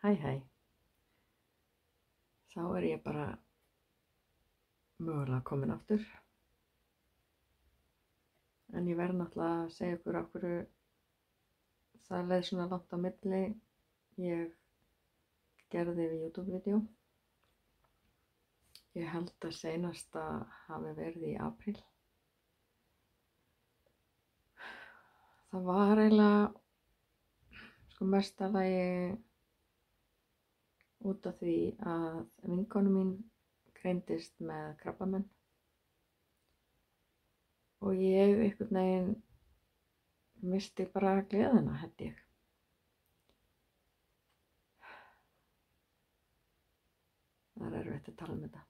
Hæ. Þá er ég bara mögulega komin aftur. En ég verð náttúrulega að segja ykkur af hverju það leið svona langt á milli. Ég gerði YouTube-vídeó. Ég held að seinasta hafi verið í apríl. Það var eiginlega mest að lagi út af því að vinkonu mín greindist með krabbamein og ég einhvern veginn missti bara gleðina, held ég. Það er erfitt að tala um þetta.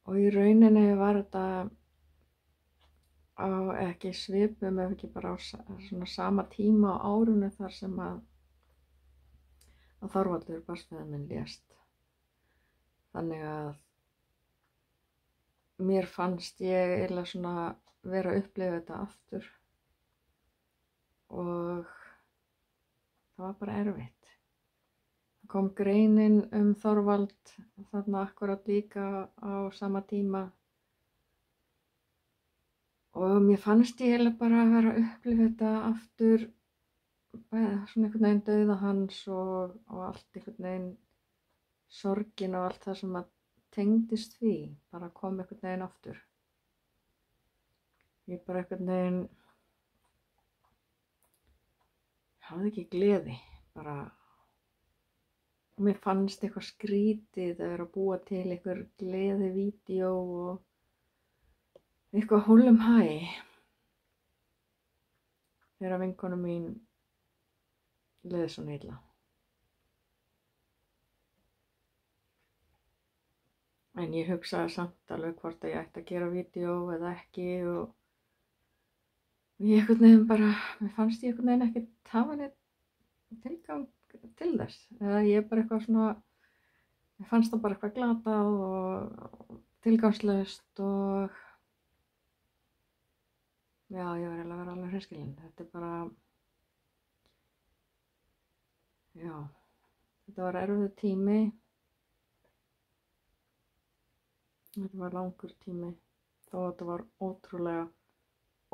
Og í rauninni var þetta á ekki svipum ef ekki bara á svona sama tíma á árinu þar sem að Þorvaldur barnsföður minn lést. Þannig að mér fannst ég eiginlega svona vera að upplifa þetta aftur og það var bara erfitt. Það kom greinin Þorvald þarna akkurat líka á sama tíma. Og mér fannst ég eiginlega bara að vera að upplifa þetta aftur, svona einhvern veginn dauða hans og allt einhvern veginn sorgin og allt það sem að tengdist því, bara kom einhvern veginn aftur. Ég bara einhvern veginn hafði ekki gleði, bara. Og mér fannst eitthvað skrítið að vera að búa til einhver gleðivídeó og eitthvað húllum hæ þegar vinkonu mín leið svona illa. En ég hugsaði samt alveg hvort að ég ætti að gera vídeó eða ekki og ég einhvern veginn bara, mér fannst ég einhvern veginn ekki hafa neitt tilgang til þess. Eða ég bara eitthvað svona, mér fannst það bara eitthvað glatað og tilgangslaust og já, ég var eiginlega að vera alveg hreinskilin. Þetta er bara, já, þetta var erfiður tími. Þetta var langur tími, þó þetta var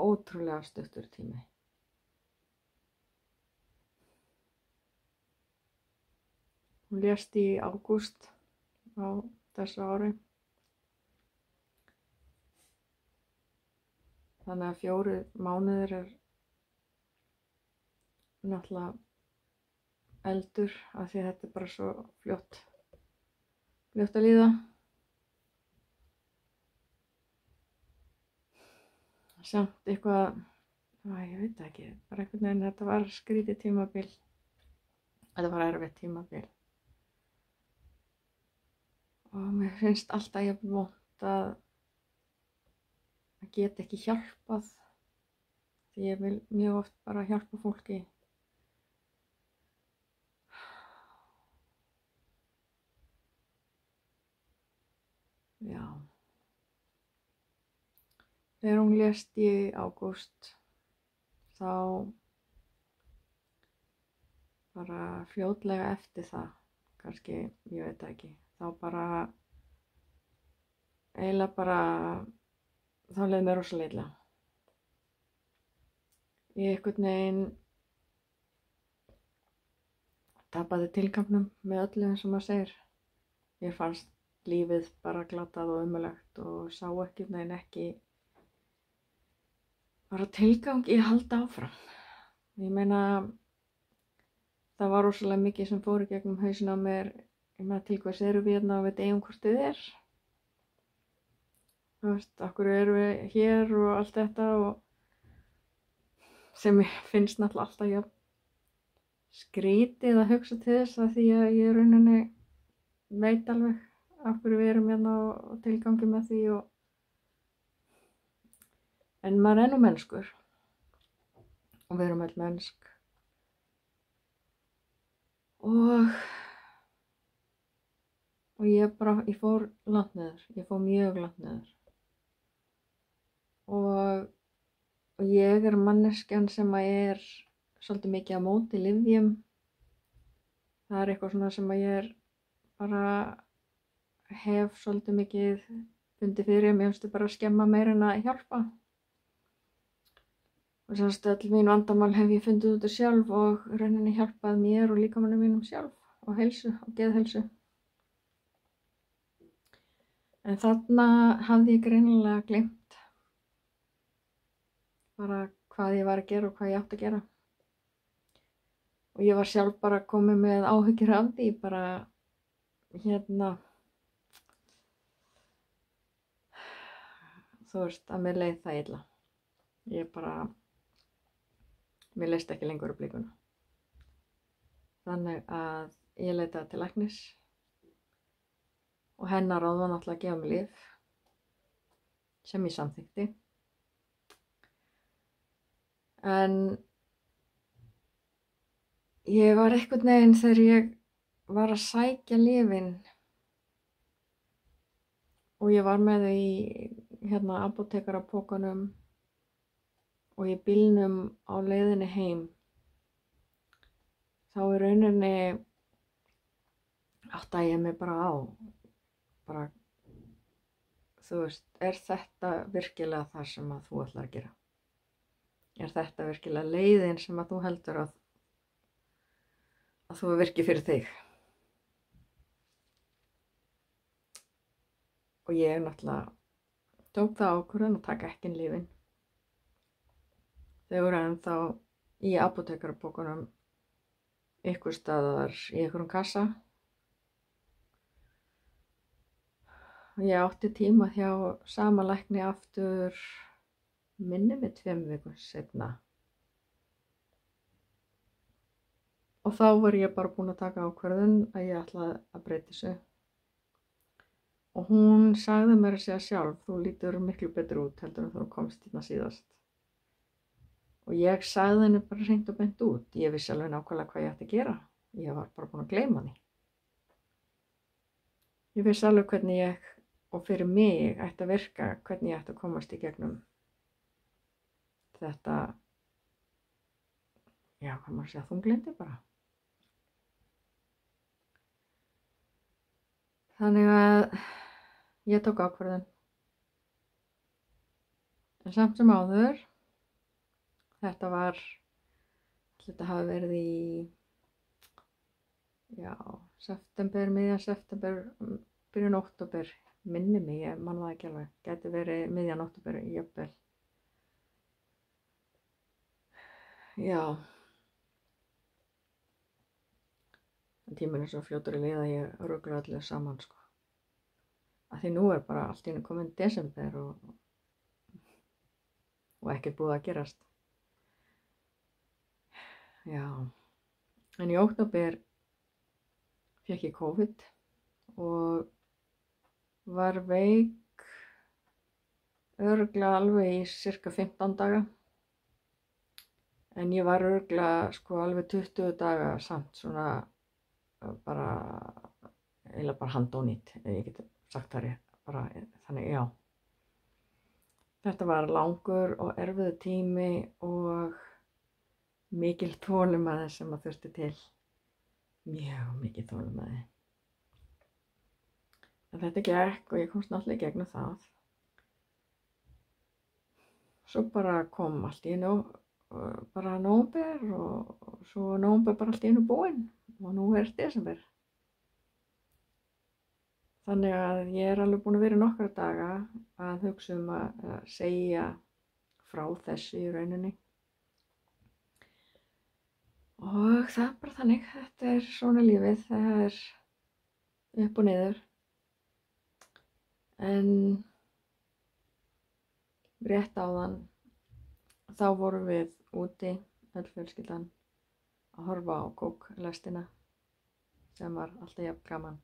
ótrúlega stuttur tími. Hún lést í ágúst á þessu ári. Þannig að 4 mánuðir er náttúrulega eldur af því að þetta er bara svo fljótt að líða. Samt eitthvað, ég veit það ekki, bara einhvern veginn, þetta var skrítið tímabil. Þetta var erfitt tímabil. Og mér finnst alltaf jafn vont að geta ekki hjálpað. Því ég vil mjög oft bara hjálpa fólki. Já. Þegar hún lést í ágúst, þá bara fljótlega eftir það, kannski, ég veit það ekki, þá bara, eiginlega bara, þá leið mér rosalega illa. Ég einhvern veginn tapaði tilganginum með öllu eins og maður segir. Ég fannst lífið bara glatað og ömurlegt og sá einhvern veginn ekki bara tilgang í að halda áfram. Ég meina, það var rosalega mikið sem fór í gegnum hausinn á mér. Ég meina, til hvers erum við hérna og veit eigum hvort þið er. Þú veist, af hverju erum við hér og allt þetta og sem ég finnst náttúrulega alltaf jafn skrítið að hugsa til þess að því að ég rauninni veit alveg af hverju við erum hérna og tilgangi með því og en maður er nú mennskur og við erum öll mennsk og ég fór langt niður, ég fór mjög langt niður og ég er manneskjan sem er svolítið mikið á móti lyfjum. Það er eitthvað svona sem að ég bara hef svolítið mikið fundið fyrir. Mér finnst þau bara að skemma meira en að hjálpa. Og semst öll mín vandamál hef ég fundið út af sjálf og rauninni hjálpað mér og líkamannum mínum sjálf og heilsu og geðheilsu. En þarna hafði ég greinilega gleymt bara hvað ég var að gera og hvað ég átti að gera. Og ég var sjálf bara komið með áhyggjur af því, bara þú veist, að mér leið það illa. Mér leist ekki lengur á blikuna. Þannig að ég leitaði til læknis og hennar ráð var náttúrulega að gefa mér lyf sem ég samþykkti. En ég var einhvern veginn þegar ég var að sækja lyfin og ég var með þau í apótekarapokanum og í bílnum á leiðinni heim, þá í rauninni áttaði ég mig bara á, bara, þú veist, er þetta virkilega það sem að þú ætlar að gera? Er þetta virkilega leiðin sem að þú heldur að þú virki fyrir þig? Og ég náttúrulega tók það ákvörðun að taka ekki lyfin. Þau voru ennþá í apótekarapokunum einhvers staðar í einhverjum kassa. Ég átti tíma hjá sama lækni aftur, minni mig 2 vikum seinna. Og þá var ég bara búin að taka ákvörðun að ég ætlaði að breyta þessu. Og hún sagði mér að segja sjálf, þú lítur miklu betur út heldur en þú komst hérna síðast. Og ég sagði henni bara hreint og beint út. Ég vissi alveg nákvæmlega hvað ég ætti að gera. Ég var bara búin að gleyma því. Ég vissi alveg hvernig ég, og fyrir mig, ætti að virka, hvernig ég ætti að komast í gegnum þetta, hvað maður segja, þunglyndi bara. Þannig að ég tók ákvörðun. En samt sem áður, þetta hafi verið í, september, miðjan september, byrjun október, minni mig, ég man það ekki alveg, gæti verið miðjan október, jafnvel. Tíminn er svo fljótur í leið að ég rugla öllu saman, sko. Af því nú er bara allt í einu kominn desember og ekkert búið að gerast. En í október fékk ég COVID og var veik örugglega alveg í cirka 15 daga. En ég var örugglega alveg 20 daga samt svona eiginlega bara handónýtt, ég get sagt það bara þannig, Þetta var langur og erfiður tími og mikil þolinmæði sem að þurfti til. Mjög mikil þolinmæði. En þetta gekk og ég komst náttúrulega í gegnum það. Svo bara kom allt í einu bara nóvember og svo nóvember bara allt í einu búinn og nú er desember. Þannig að ég er alveg búin að vera nokkra daga að hugsa að segja frá þessu í rauninni. Og það er bara þannig, þetta er svona lífið, það er upp og niður. En rétt áðan, þá vorum við úti, öll fjölskyldan, að horfa á kóklestina sem var alltaf jafn gaman.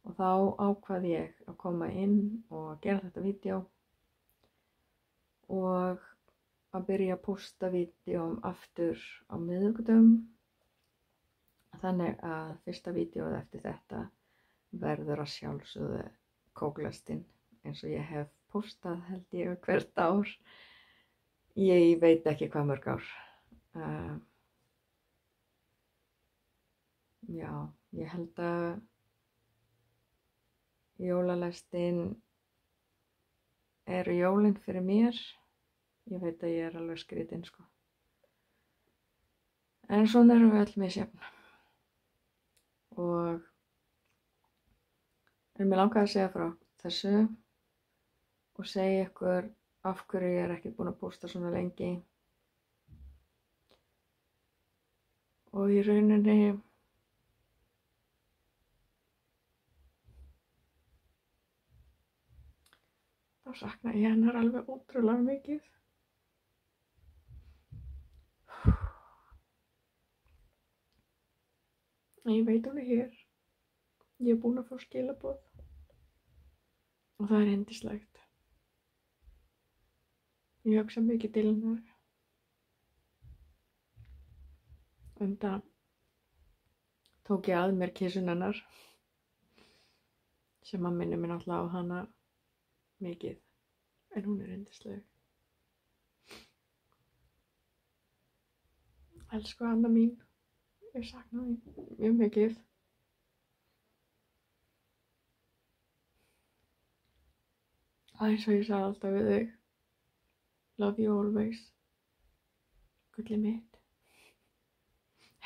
Og þá ákvað ég að koma inn og gera þetta vídeó og að byrja að pósta vídeóm aftur á miðvikudögum. Þannig að fyrsta vídeóið eftir þetta verður að sjálfsögðu kóklestin eins og ég hef póstað held ég hvert ár. Ég veit ekki hvað mörg ár. Já, ég held að jólalestin eru jólin fyrir mér. Ég veit að ég er alveg skrýtin sko. En svona erum við öll misjafn. Og mér langaði að segja frá þessu og segja ykkur af hverju ég er ekki búin að pósta svona lengi. Og í rauninni þá sakna ég hennar alveg ótrúlega mikið. En ég veit hún er hér. Ég er búin að fá skilaboð. Og það er yndislegt. Ég hugsa mikið til hennar. Enda tók ég að mér kissun hennar. Sem að minni mér náttúrulega á hana mikið. En hún er yndisleg. Elsku Anna mín. Ég sakna þín mjög mikið. Það eins og ég sagði alltaf við þig. Love you always. Gullið mitt.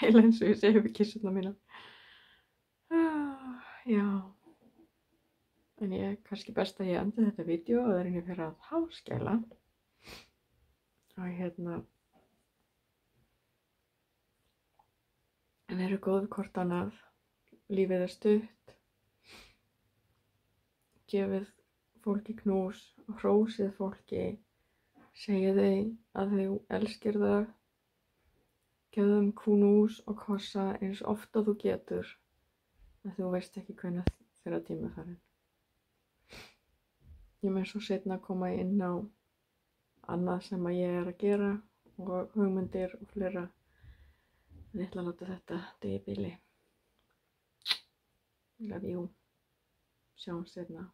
Heila eins og ég segi við kissuna mína. Já. En ég er kannski best að ég endi þetta vídeo og þegar ég fer að háskæla. Og en eru góð við hvort annað. Lífið er stutt. Gefið fólki knús og hrósið fólki. Segið þeim að þau elskir það. Gefðu þeim knús og kossa eins oft og þú getur. En þú veist ekki hvenær þeirra tími farin. Ég mun svo seinna koma inn á annað sem að ég er að gera og hugmyndir og fleira. En ég ætla að láta þetta duga í bili. Love you. Sjáumst seinna.